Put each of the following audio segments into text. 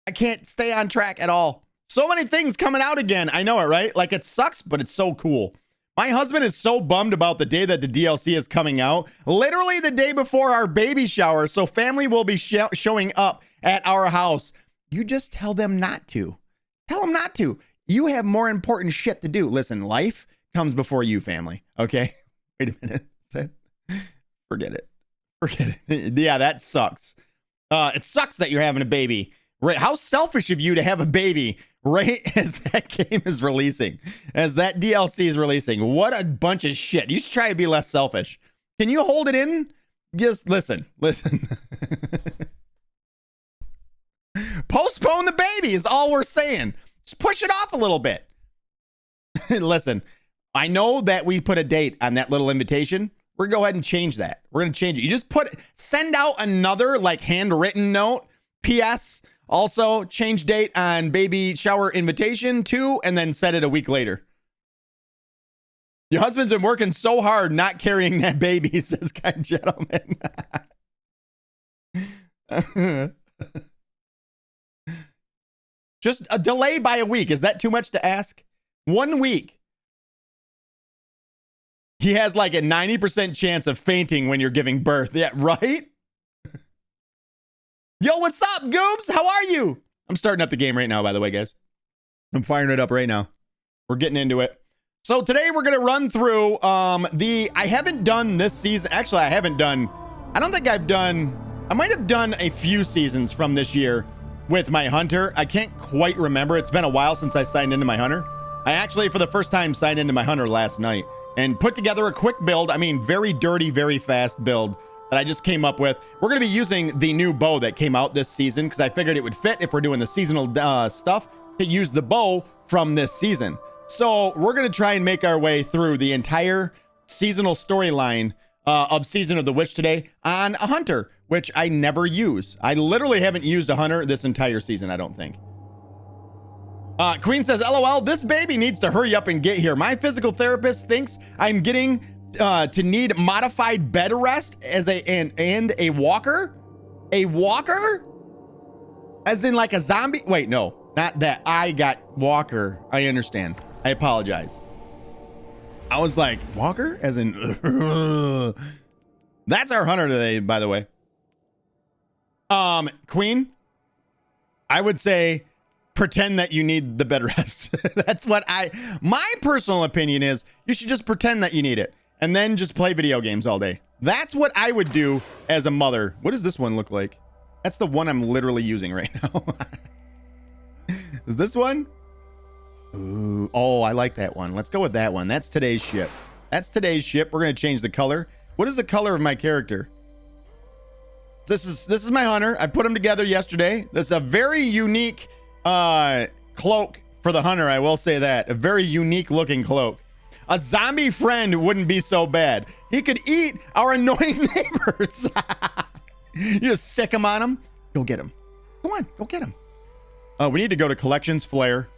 I can't stay on track at all. So many things coming out again. I know it, right? Like, it sucks, but it's so cool. My husband is so bummed about the day that the DLC is coming out. Literally the day before our baby shower. So family will be showing up at our house. You just tell them not to. Tell them not to. You have more important shit to do. Listen, life comes before you, family. Okay? Wait a minute. Forget it. Forget it. Yeah, that sucks. It sucks that you're having a baby. Right? How selfish of you to have a baby right as that game is releasing, as that DLC is releasing. What a bunch of shit. You should try to be less selfish. Can you hold it in? Just listen. Postpone the baby is all we're saying. Just push it off a little bit. Listen, I know that we put a date on that little invitation. We're going to go ahead and change that. We're going to change it. You just send out another like handwritten note. P.S. Also, change date on baby shower invitation too, and then set it a week later. Your husband's been working so hard not carrying that baby, says kind gentleman. Just a delay by a week. Is that too much to ask? 1 week. He has like a 90% chance of fainting when you're giving birth. Yeah, right? Yo, what's up, Goobs? How are you? I'm starting up the game right now, by the way, guys. I'm firing it up right now. We're getting into it. So today we're going to run through I haven't done this season. Actually, I might have done a few seasons from this year with my hunter. I can't quite remember. It's been a while since I signed into my hunter. I actually, for the first time, signed into my hunter last night and put together a quick build. I mean, very dirty, very fast build that I just came up with. We're going to be using the new bow that came out this season because I figured it would fit if we're doing the seasonal stuff to use the bow from this season. So we're going to try and make our way through the entire seasonal storyline of Season of the Witch today on a hunter, which I never use. I literally haven't used a hunter this entire season, I don't think. Queen says, LOL, this baby needs to hurry up and get here. My physical therapist thinks I'm getting to need modified bed rest as and a walker. A walker? As in like a zombie? Wait, no, not that. I got walker. I understand. I apologize. I was like, walker? As in, that's our hunter today, by the way. Queen, I would say pretend that you need the bed rest. That's what my personal opinion is. You should just pretend that you need it and then just play video games all day. That's what I would do as a mother. What does this one look like? That's the one I'm literally using right now. Is this one? Ooh, oh, I like that one. Let's go with that one. That's today's ship. That's today's ship. We're going to change the color. What is the color of my character? This is my hunter. I put them together yesterday. This is a very unique cloak for the hunter. I will say that. A very unique looking cloak. A zombie friend wouldn't be so bad. He could eat our annoying neighbors. You just sick him on him. Go get him. Go on. Go get him. We need to go to collections, flare.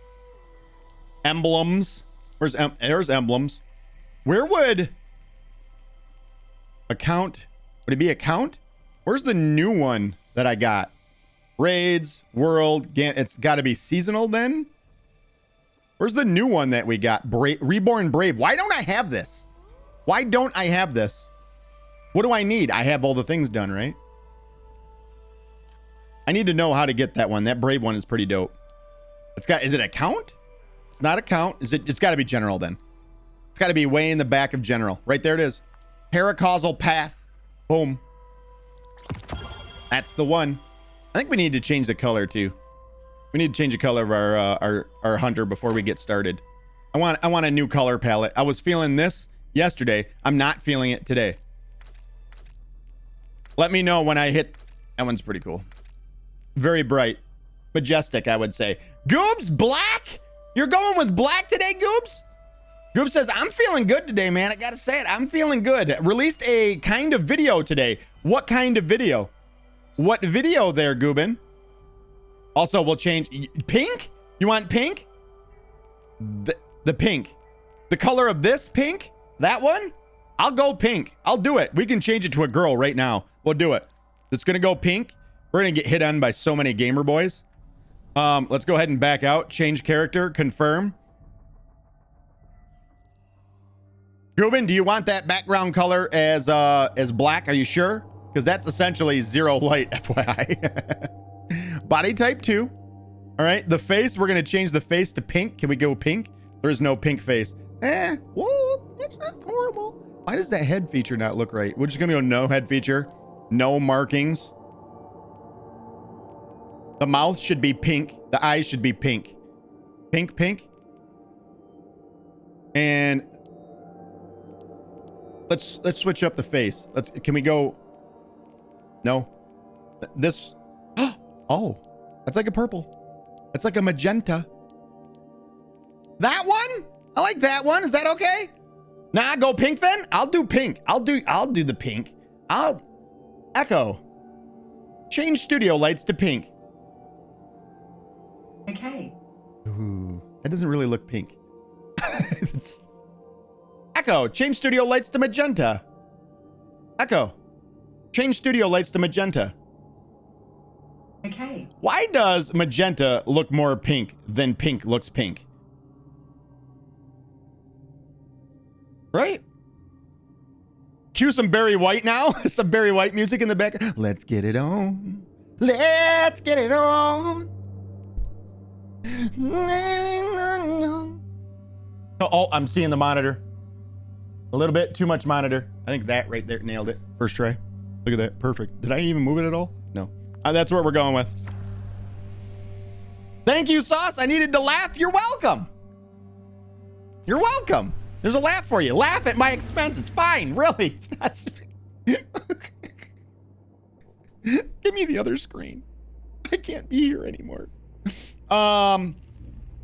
Emblems. There's emblems. Where would account? Would it be account? Where's the new one that I got? Raids, world. It's got to be seasonal then. Where's the new one that we got? Reborn Brave. Why don't I have this? Why don't I have this? What do I need? I have all the things done, right? I need to know how to get that one. That Brave one is pretty dope. Is it account? It's not account. It's got to be general then. It's got to be way in the back of general. Right there it is. Paracausal path. Boom. That's the one. I think we need to change the color too. We need to change the color of our hunter before we get started. I want a new color palette. I was feeling this yesterday. I'm not feeling it today. Let me know when I hit. That one's pretty cool. Very bright. Majestic, I would say. Goobs, black? You're going with black today, Goobs? Goobs says, I'm feeling good today, man. I gotta say it. I'm feeling good. Released a kind of video today. What kind of video? What video there, Goobin? Also, we'll change. Pink? You want pink? The pink. The color of this pink? That one? I'll go pink. I'll do it. We can change it to a girl right now. We'll do it. It's going to go pink. We're going to get hit on by so many gamer boys. Let's go ahead and back out. Change character. Confirm. Gubin, do you want that background color as black? Are you sure? Because that's essentially zero light, FYI. Body type 2. All right. The face, we're going to change the face to pink. Can we go pink? There is no pink face. Whoa, it's not horrible. Why does that head feature not look right? We're just going to go no head feature. No markings. The mouth should be pink. The eyes should be pink. Pink, pink. And let's switch up the face. Can we go? No. This. Oh, that's like a purple. That's like a magenta. That one? I like that one. Is that okay? Nah, go pink then. I'll do pink. I'll do the pink. Echo. Change studio lights to pink. Okay. Ooh, that doesn't really look pink. Echo, change studio lights to magenta. Echo, change studio lights to magenta. Okay. Why does magenta look more pink than pink looks pink? Right? Cue some Barry White now. Some Barry White music in the back. Let's get it on. Let's get it on. Oh, I'm seeing the monitor. A little bit too much monitor. I think that right there nailed it. First try. Look at that. Perfect. Did I even move it at all? No. That's what we're going with. Thank you, Sauce. I needed to laugh. You're welcome. You're welcome. There's a laugh for you. Laugh at my expense. It's fine. Really. It's not. Give me the other screen. I can't be here anymore.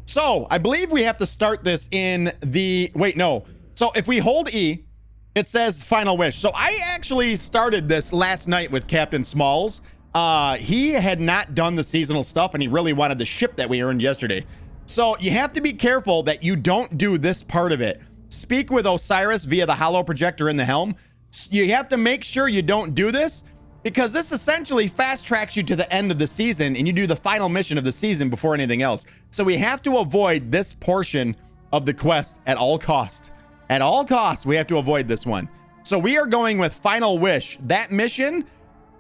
So I believe we have to start this in the, wait, no. So if we hold E, it says final wish. So I actually started this last night with Captain Smalls. He had not done the seasonal stuff and he really wanted the ship that we earned yesterday. So you have to be careful that you don't do this part of it. Speak with Osiris via the holo projector in the helm. You have to make sure you don't do this because this essentially fast tracks you to the end of the season and you do the final mission of the season before anything else. So we have to avoid this portion of the quest at all costs. At all costs, we have to avoid this one. So we are going with Final Wish. That mission,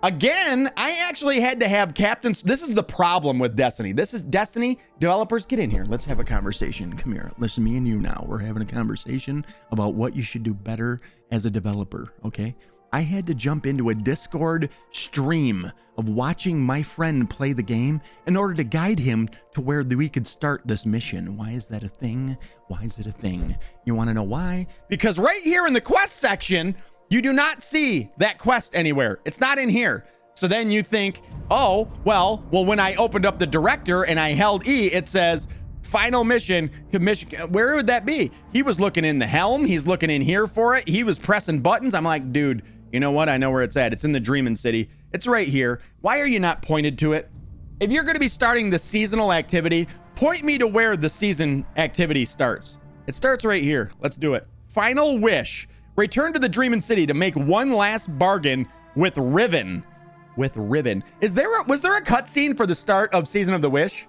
again, I actually had to have captains. This is the problem with Destiny. This is Destiny developers. Get in here. Let's have a conversation. Come here. Listen, me and you now. We're having a conversation about what you should do better as a developer. Okay. I had to jump into a Discord stream of watching my friend play the game in order to guide him to where we could start this mission. Why is that a thing? Why is it a thing? You want to know why? Because right here in the quest section, you do not see that quest anywhere. It's not in here. So then you think, oh, well, when I opened up the director and I held E, it says final mission, commission. Where would that be? He was looking in the helm. He's looking in here for it. He was pressing buttons. I'm like, dude, you know what? I know where it's at. It's in the Dreamin' City. It's right here. Why are you not pointed to it? If you're going to be starting the seasonal activity, point me to where the season activity starts. It starts right here. Let's do it. Final Wish. Return to the Dreamin' City to make one last bargain with Riven. With Riven. Was there a cutscene for the start of Season of the Wish?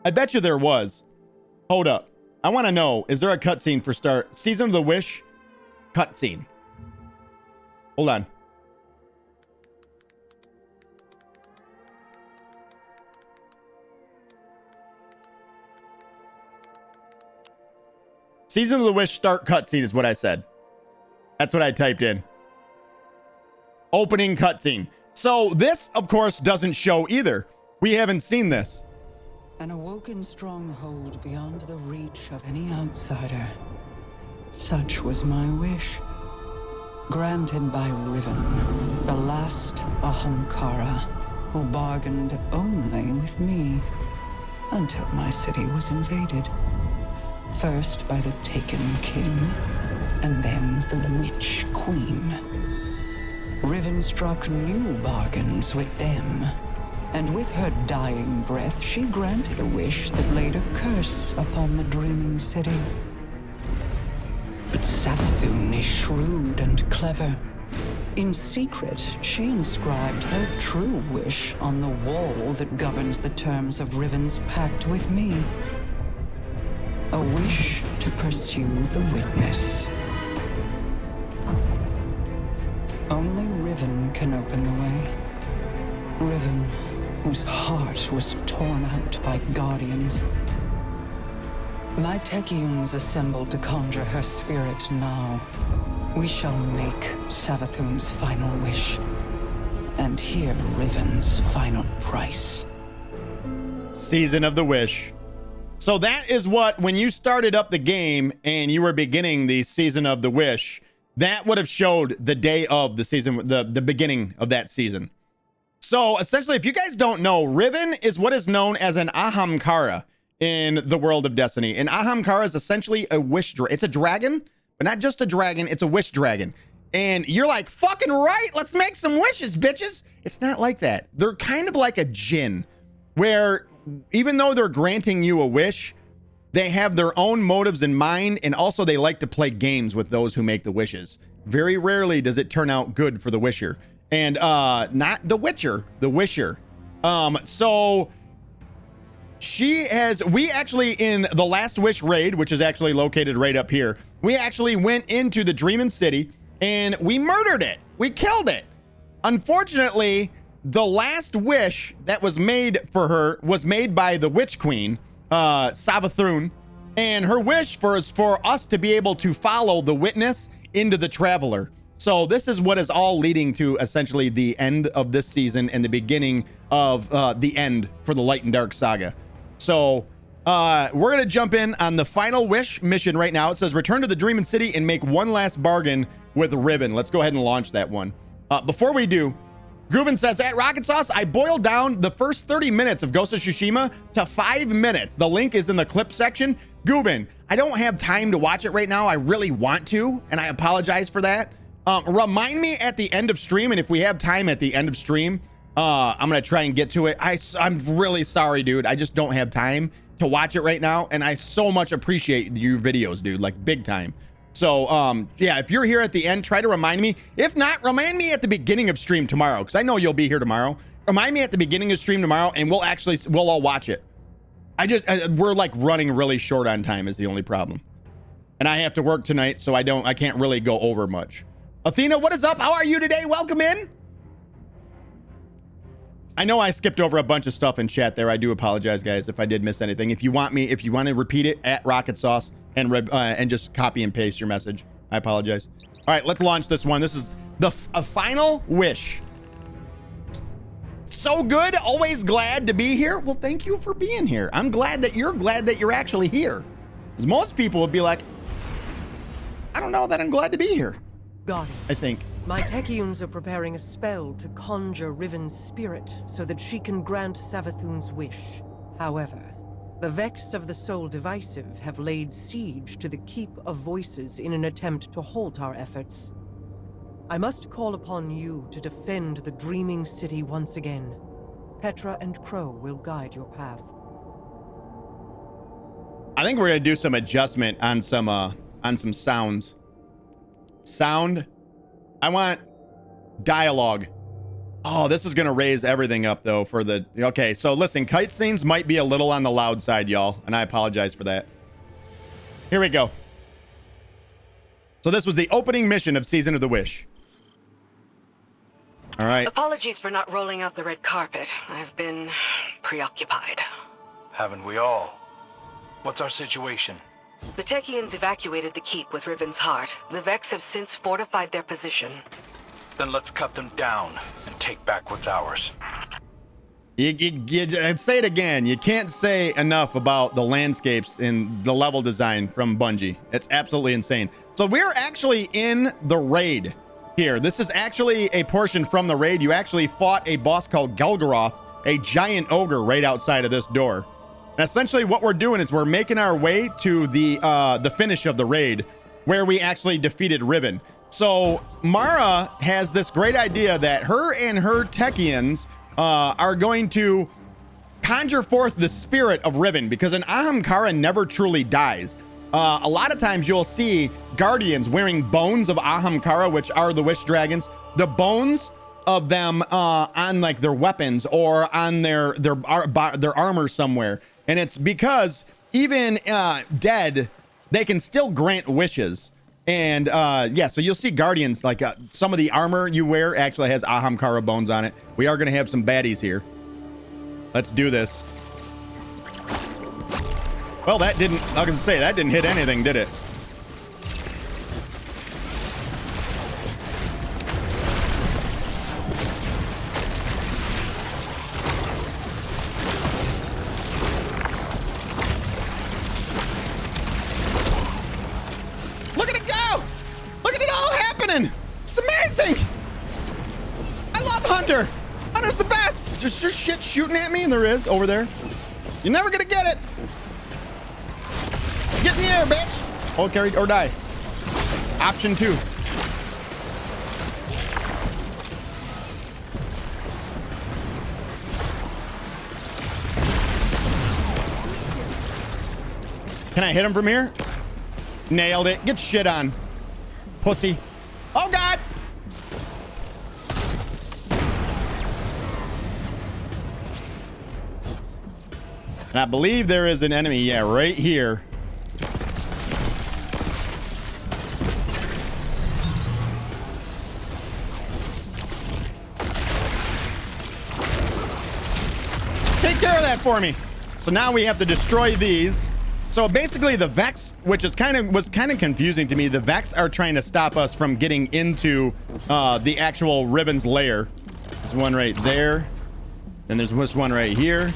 I bet you there was. Hold up. I want to know, is there a cutscene for start Season of the Wish cutscene? Hold on. Season of the Wish start cutscene is what I said. That's what I typed in. Opening cutscene. So this, of course, doesn't show either. We haven't seen this. An awoken stronghold beyond the reach of any outsider. Such was my wish. Granted by Riven, the last Ahamkara, who bargained only with me, until my city was invaded. First by the Taken King, and then the Witch Queen. Riven struck new bargains with them, and with her dying breath she granted a wish that laid a curse upon the dreaming city. But Savathun is shrewd and clever. In secret, she inscribed her true wish on the wall that governs the terms of Riven's pact with me. A wish to pursue the witness. Only Riven can open the way. Riven, whose heart was torn out by guardians. My Techeuns assembled to conjure her spirit now. We shall make Savathun's final wish, and hear Riven's final price. Season of the Wish. So that is what, when you started up the game and you were beginning the Season of the Wish, that would have showed the day of the season, the beginning of that season. So essentially, if you guys don't know, Riven is what is known as an Ahamkara in the world of Destiny. An Ahamkara is essentially a wish dragon. It's a dragon, but not just a dragon, it's a wish dragon. And you're like, fucking right, let's make some wishes, bitches. It's not like that. They're kind of like a djinn, where even though they're granting you a wish, they have their own motives in mind, and also they like to play games with those who make the wishes. Very rarely does it turn out good for the wisher. And not the witcher, the wisher. So we actually, in the Last Wish raid, which is actually located right up here, we actually went into the Dreamin' City and we murdered it. We killed it. Unfortunately, the last wish that was made for her was made by the Witch Queen, Savathun, and her wish is for us to be able to follow the witness into the Traveler. So this is what is all leading to essentially the end of this season and the beginning of the end for the Light and Dark saga. So we're going to jump in on the final wish mission right now. It says return to the Dreamin' City and make one last bargain with Riven. Let's go ahead and launch that one. Before we do, Grubin says, at Rockitsauce, I boiled down the first 30 minutes of Ghost of Tsushima to 5 minutes. The link is in the clip section. Gubin, I don't have time to watch it right now. I really want to, and I apologize for that. Remind me at the end of stream, and if we have time at the end of stream, I'm going to try and get to it. I'm really sorry, dude. I just don't have time to watch it right now, and I so much appreciate your videos, dude, like big time. So, yeah, if you're here at the end, try to remind me. If not, remind me at the beginning of stream tomorrow, because I know you'll be here tomorrow. Remind me at the beginning of stream tomorrow, and we'll all watch it. We're like running really short on time is the only problem. And I have to work tonight, so I can't really go over much. Athena, what is up? How are you today? Welcome in. I know I skipped over a bunch of stuff in chat there. I do apologize, guys, if I did miss anything. If you want to repeat it at Rockitsauce and just copy and paste your message, I apologize. All right, let's launch this one. This is a final wish. So good. Always glad to be here. Well, thank you for being here. I'm glad that you're actually here. Because most people would be like, I don't know that I'm glad to be here. Got it. I think. My Techeuns are preparing a spell to conjure Riven's spirit so that she can grant Savathun's wish. However, the Vex of the Soul Divisive have laid siege to the Keep of Voices in an attempt to halt our efforts. I must call upon you to defend the Dreaming City once again. Petra and Crow will guide your path. I think we're gonna do some adjustment on some sounds. Sound. I want dialogue. Oh, this is gonna raise everything up though for the. Okay, so listen, kite scenes might be a little on the loud side, y'all, and I apologize for that. Here we go. So this was the opening mission of Season of the Wish. All right. Apologies for not rolling out the red carpet. I've been preoccupied. Haven't we all? What's our situation? The Techeuns evacuated the keep with Riven's heart. The Vex have since fortified their position. Then let's cut them down and take back what's ours. I'd say it again. You can't say enough about the landscapes and the level design from Bungie. It's absolutely insane. So we're actually in the raid here. This is actually a portion from the raid. You actually fought a boss called Gelgaroth, a giant ogre right outside of this door. And essentially what we're doing is we're making our way to the finish of the raid where we actually defeated Riven. So Mara has this great idea that her and her Techeuns are going to conjure forth the spirit of Riven, because an Ahamkara never truly dies. A lot of times you'll see guardians wearing bones of Ahamkara, which are the wish dragons, the bones of them on like their weapons or on their armor somewhere. And it's because even dead, they can still grant wishes. And yeah, so you'll see guardians, like some of the armor you wear actually has Ahamkara bones on it. We are going to have some baddies here. Let's do this. Well, that didn't, I was going to say, that didn't hit anything, did it? Look at it go! Look at it all happening! It's amazing! I love Hunter! Hunter's the best! Is there shit shooting at me? And there is, over there. You're never gonna get it! Get in the air, bitch! Oh, carry or die. Option 2. Can I hit him from here? Nailed it. Get shit on. Pussy. Oh, God! And I believe there is an enemy, yeah, right here. Take care of that for me. So now we have to destroy these. So basically the Vex, which is was kind of confusing to me. The Vex are trying to stop us from getting into the actual Riven's lair. There's one right there. And there's this one right here.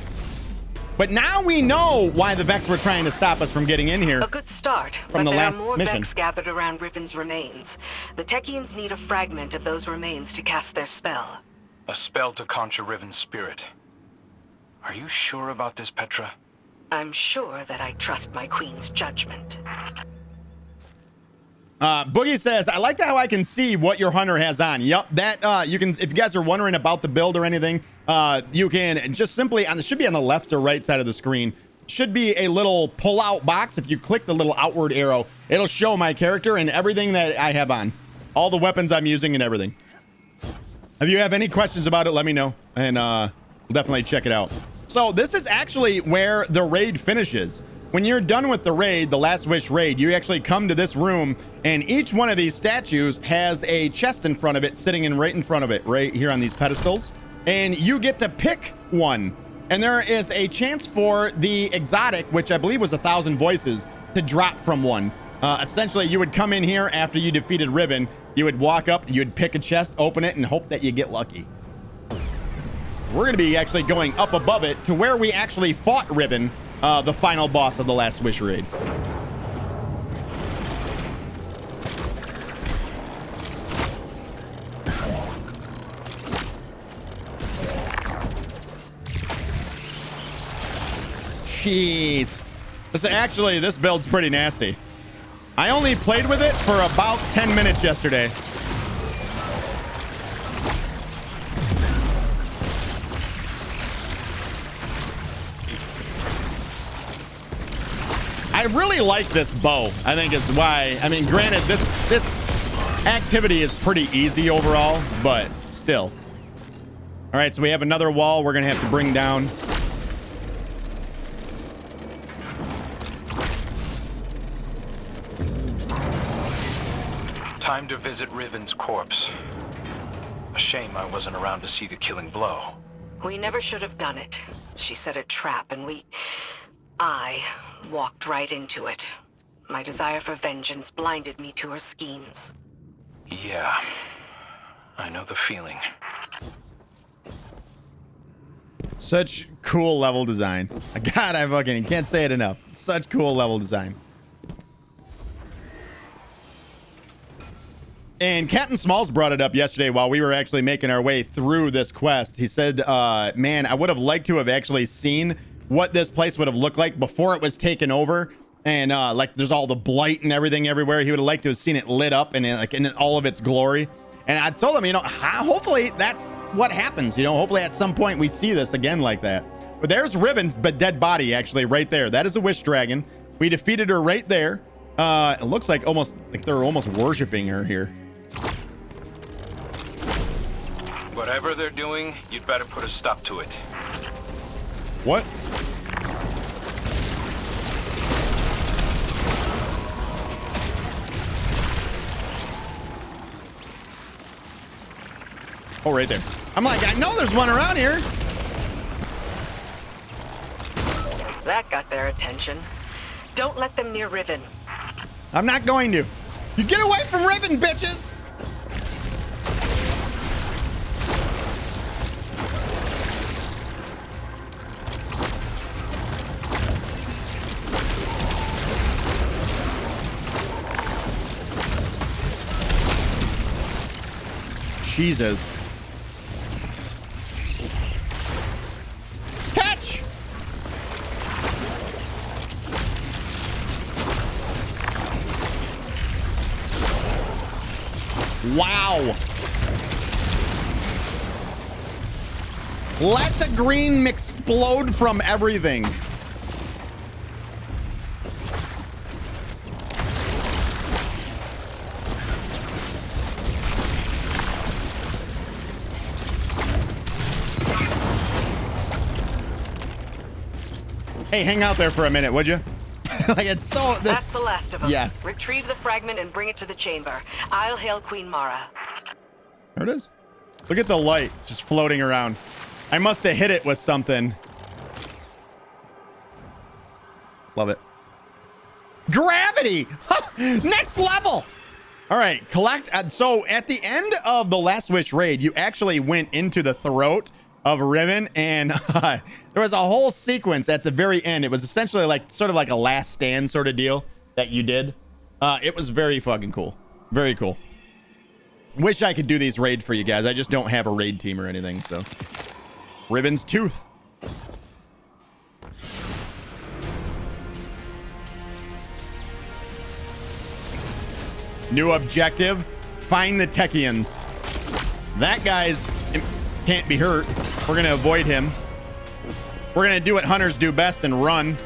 But now we know why the Vex were trying to stop us from getting in here. A good start, from the last there are more mission. Vex gathered around Riven's remains. The Techians need a fragment of those remains to cast their spell. A spell to conjure Riven's spirit. Are you sure about this, Petra? I'm sure that I trust my queen's judgment. Boogie says, I like how I can see what your hunter has on. Yep, that you can, if you guys are wondering about the build or anything, you can just simply on, it should be on the left or right side of the screen, should be a little pull out box. If you click the little outward arrow, it'll show my character and everything that I have on, all the weapons I'm using and everything. If you have any questions about it, let me know, and we'll definitely check it out. So this is actually where the raid finishes. When you're done with the raid, the Last Wish raid, you actually come to this room, and each one of these statues has a chest in front of it, sitting right in front of it, right here on these pedestals. And you get to pick one. And there is a chance for the exotic, which I believe was 1,000 voices, to drop from one. Essentially, you would come in here after you defeated Riven. You would walk up, you would pick a chest, open it, and hope that you get lucky. We're going to be actually going up above it to where we actually fought Riven, the final boss of the Last Wish raid. Jeez. This build's pretty nasty. I only played with it for about 10 minutes yesterday. I really like this bow. I think is why. I mean, granted, this activity is pretty easy overall, but still. All right, so we have another wall we're gonna have to bring down. Time to visit Riven's corpse. A shame I wasn't around to see the killing blow. We never should have done it. She set a trap and I walked right into it. My desire for vengeance blinded me to her schemes. Yeah, I know the feeling. Such cool level design. God, I fucking can't say it enough. Such cool level design. And Captain Smalls brought it up yesterday while we were actually making our way through this quest. He said, man, I would have liked to have actually seen what this place would have looked like before it was taken over. And like there's all the blight and everything everywhere. He would have liked to have seen it lit up and like in all of its glory. And I told him, you know, hopefully that's what happens. You know, hopefully at some point we see this again like that. But there's Riven's dead body actually right there. That is a wish dragon. We defeated her right there. It looks like they're almost worshiping her here. Whatever they're doing, you'd better put a stop to it. What? Oh, right there. I'm like, I know there's one around here. That got their attention. Don't let them near Riven. I'm not going to. You get away from Riven, bitches! Jesus. Catch! Wow. Let the green explode from everything. Hey, hang out there for a minute, would you? Like, it's so... That's the last of them. Yes. Retrieve the fragment and bring it to the chamber. I'll hail Queen Mara. There it is. Look at the light just floating around. I must have hit it with something. Love it. Gravity! Next level! All right, collect. So at the end of the Last Wish raid, you actually went into the throat of Riven, and there was a whole sequence at the very end. It was essentially like sort of like a last stand sort of deal that you did. It was very fucking cool. Very cool. Wish I could do these raids for you guys. I just don't have a raid team or anything, so. Riven's Tooth. New objective, find the Techians. That guy's can't be hurt. We're gonna avoid him. We're gonna do what hunters do best and run.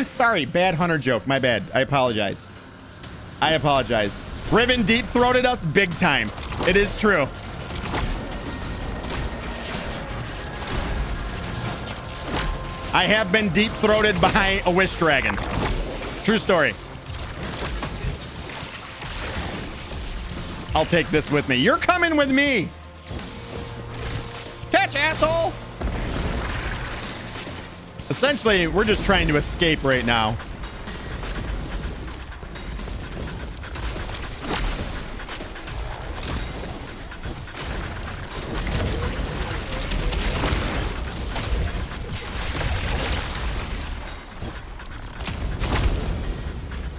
Sorry, bad hunter joke. My bad. I apologize. I apologize. Riven deep-throated us big time. It is true. I have been deep-throated by a wish dragon. True story. I'll take this with me. You're coming with me. Catch, asshole. Essentially, we're just trying to escape right now.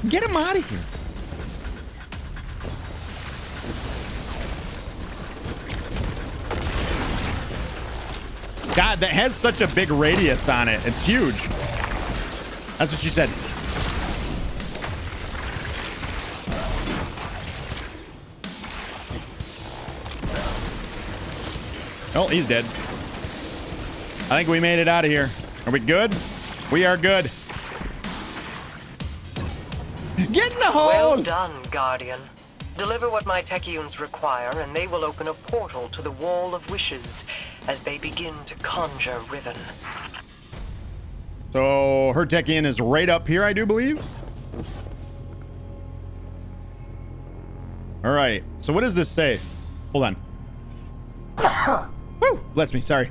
Get him out of here. God, that has such a big radius on it. It's huge. That's what she said. Oh, he's dead. I think we made it out of here. Are we good? We are good. Get in the hole! Well done, Guardian. Deliver what my Techians require, and they will open a portal to the Wall of Wishes as they begin to conjure Riven. So her Techian is right up here, I do believe. All right. So what does this say? Hold on. Woo! Bless me. Sorry.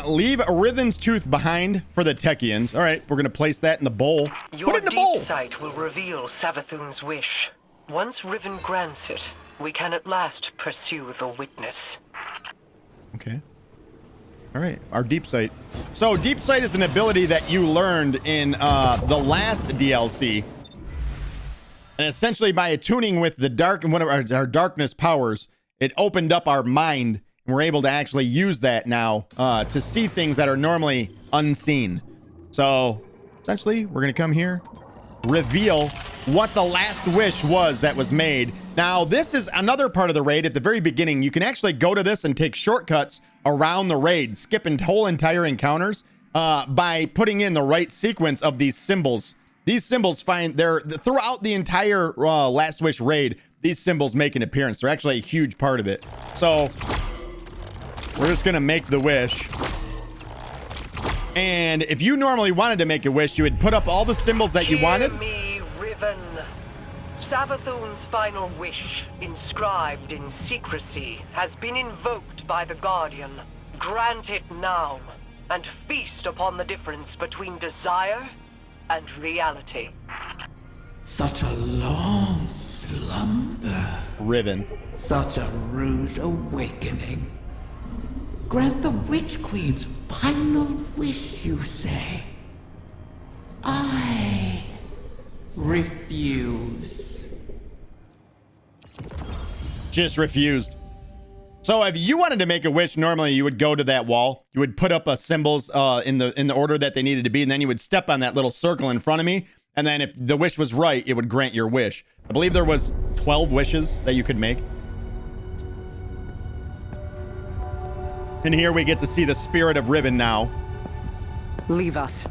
Leave Riven's Tooth behind for the Techians. All right. We're going to place that in the bowl. Your Put it in the deep bowl. sight will reveal Savathun's wish. Once Riven grants it, we can at last pursue the witness. Okay. All right. Our deep sight. So deep sight is an ability that you learned in the last DLC. And essentially by attuning with the dark and one of our darkness powers, it opened up our mind. And we're able to actually use that now to see things that are normally unseen. So essentially, we're going to come here, reveal what the last wish was that was made. Now, this is another part of the raid. At the very beginning, you can actually go to this and take shortcuts around the raid, skipping whole entire encounters by putting in the right sequence of these symbols. These symbols throughout the entire Last Wish raid, these symbols make an appearance. They're actually a huge part of it. So We're just gonna make the wish. And if you normally wanted to make a wish, you would put up all the symbols that you wanted. Hear me, Riven. Savathun's final wish, inscribed in secrecy, has been invoked by the Guardian. Grant it now, and feast upon the difference between desire and reality. Such a long slumber. Riven. Such a rude awakening. Grant the Witch Queen's final wish, you say? I refuse. Just refused. So if you wanted to make a wish, normally you would go to that wall. You would put up symbols in the order that they needed to be, and then you would step on that little circle in front of me. And then if the wish was right, it would grant your wish. I believe there was 12 wishes that you could make. And here we get to see the spirit of Riven now. Leave us.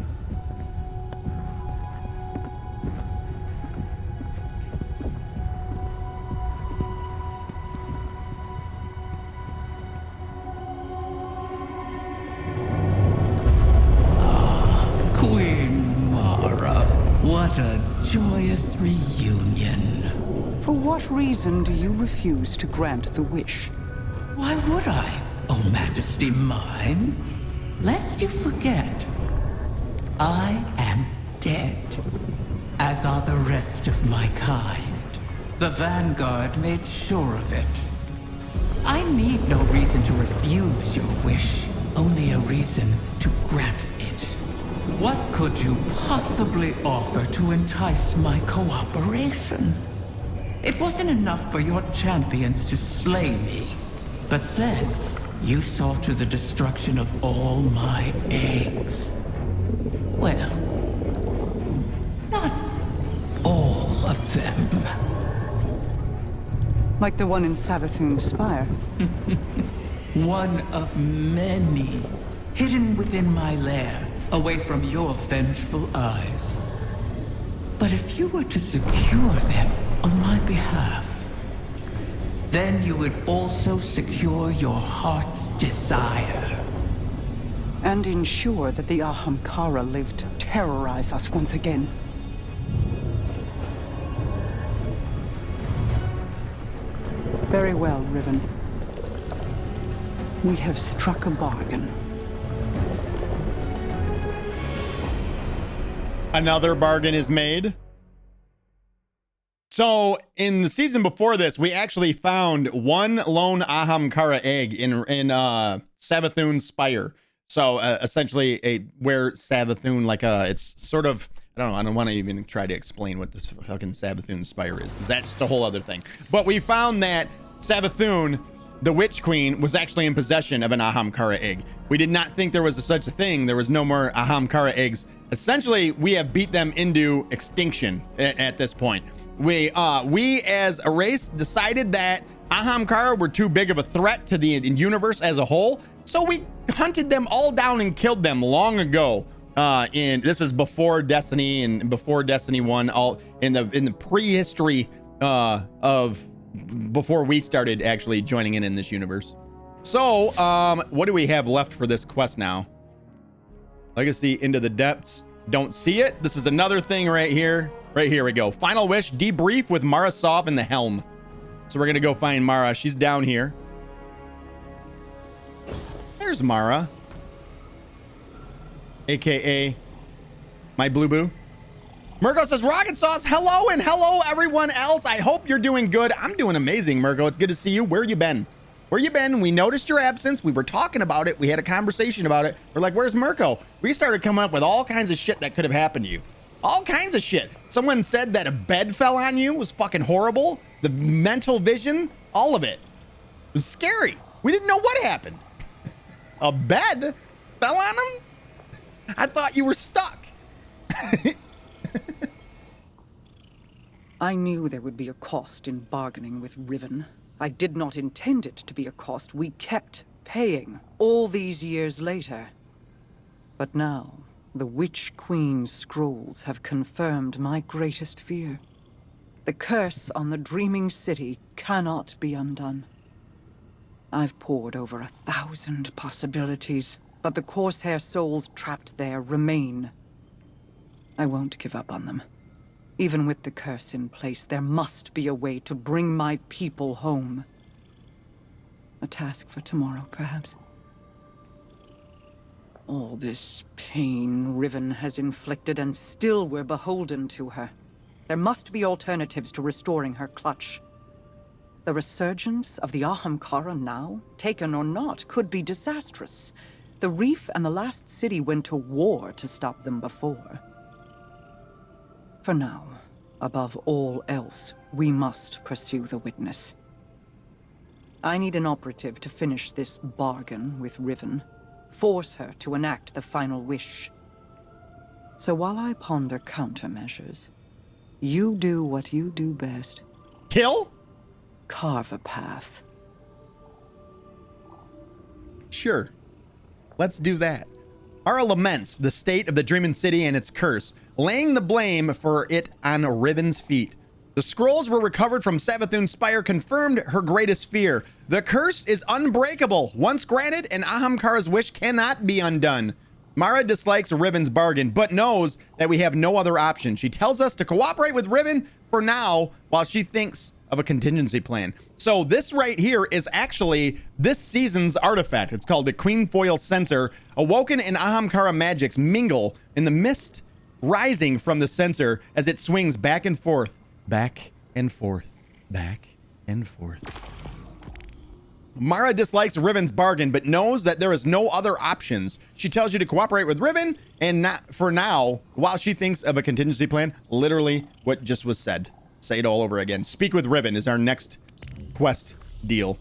Queen Mara, what a joyous reunion. For what reason do you refuse to grant the wish? Why would I, O Majesty mine? Lest you forget, I am dead, as are the rest of my kind. The Vanguard made sure of it. I need no reason to refuse your wish, only a reason to grant it. What could you possibly offer to entice my cooperation? It wasn't enough for your champions to slay me, but then you saw to the destruction of all my eggs. Well, not all of them. Like the one in Savathun's spire. One of many, hidden within my lair, away from your vengeful eyes. But if you were to secure them on my behalf, then you would also secure your heart's desire. And ensure that the Ahamkara live to terrorize us once again. Very well, Riven. We have struck a bargain. Another bargain is made. So in the season before this, we actually found one lone Ahamkara egg in Savathun's spire. So essentially where Savathun, like it's sort of, I don't want to even try to explain what this fucking Savathun spire is, because that's the whole other thing. But we found that Savathun, the Witch Queen, was actually in possession of an Ahamkara egg. We did not think there was such a thing. There was no more Ahamkara eggs. Essentially, we have beat them into extinction at this point. We as a race decided that Ahamkara were too big of a threat to the universe as a whole, so we hunted them all down and killed them long ago. This was before Destiny and before Destiny 1, all in the prehistory of before we started actually joining in this universe. So what do we have left for this quest now? Legacy into the depths. Don't see it. This is another thing right here. Right here we go. Final wish, debrief with Mara Sov in the helm. So we're gonna go find Mara. She's down here. There's Mara, aka my blue boo. Mirko says, Rockitsauce, hello, and hello everyone else. I hope you're doing good. I'm doing amazing, Mirko. It's good to see you. Where you been? Where you been? We noticed your absence. We were talking about it. We had a conversation about it. We're like, where's Mirko? We started coming up with all kinds of shit that could have happened to you. All kinds of shit. Someone said that a bed fell on you. It was fucking horrible. The mental vision, all of it. It was scary. We didn't know what happened. A bed fell on him? I thought you were stuck. I knew there would be a cost in bargaining with Riven. I did not intend it to be a cost we kept paying all these years later. But now, the Witch Queen's scrolls have confirmed my greatest fear. The curse on the Dreaming City cannot be undone. I've pored over 1,000 possibilities, but the Corsair souls trapped there remain. I won't give up on them. Even with the curse in place, there must be a way to bring my people home. A task for tomorrow, perhaps. All this pain Riven has inflicted, and still we're beholden to her. There must be alternatives to restoring her clutch. The resurgence of the Ahamkara now, taken or not, could be disastrous. The Reef and the last city went to war to stop them before. For now, above all else, we must pursue the witness. I need an operative to finish this bargain with Riven. Force her to enact the final wish. So while I ponder countermeasures, you do what you do best. Kill? Carve a path. Sure. Let's do that. Ara laments the state of the Dreamin' City and its curse, laying the blame for it on Riven's feet. The scrolls were recovered from Savathun's spire confirmed her greatest fear. The curse is unbreakable. Once granted, an Ahamkara's wish cannot be undone. Mara dislikes Riven's bargain, but knows that we have no other option. She tells us to cooperate with Riven for now while she thinks of a contingency plan. So this right here is actually this season's artifact. It's called the Queen Foil Censer. Awoken and Ahamkara magics mingle in the mist rising from the censer as it swings back and forth, back and forth, back and forth. Mara dislikes Riven's bargain, but knows that there is no other options. She tells you to cooperate with Riven, and not for now, while she thinks of a contingency plan. Literally what just was said. Say it all over again. Speak with Riven is our next quest deal.